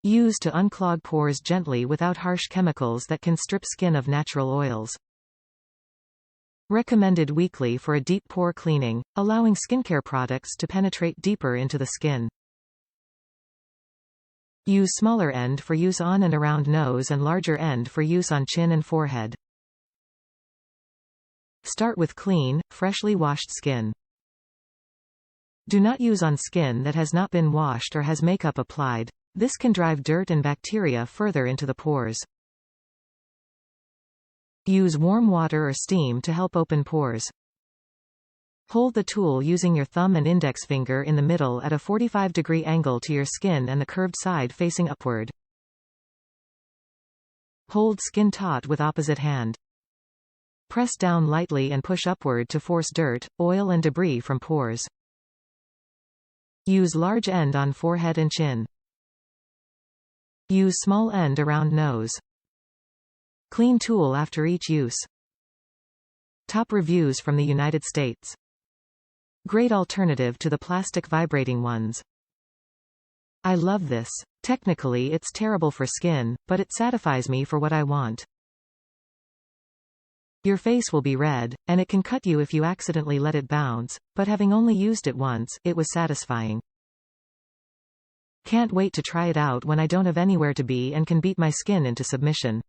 Use to unclog pores gently without harsh chemicals that can strip skin of natural oils. Recommended weekly for a deep pore cleaning, allowing skincare products to penetrate deeper into the skin. Use smaller end for use on and around nose and larger end for use on chin and forehead. Start with clean, freshly washed skin. Do not use on skin that has not been washed or has makeup applied. This can drive dirt and bacteria further into the pores. Use warm water or steam to help open pores. Hold the tool using your thumb and index finger in the middle at a 45-degree angle to your skin and the curved side facing upward. Hold skin taut with opposite hand. Press down lightly and push upward to force dirt, oil and debris from pores. Use large end on forehead and chin. Use small end around nose. Clean tool after each use. Top reviews from the United States. Great alternative to the plastic vibrating ones. I love this. Technically it's terrible for skin, but it satisfies me for what I want. Your face will be red, and it can cut you if you accidentally let it bounce, but having only used it once, it was satisfying. Can't wait to try it out when I don't have anywhere to be and can beat my skin into submission.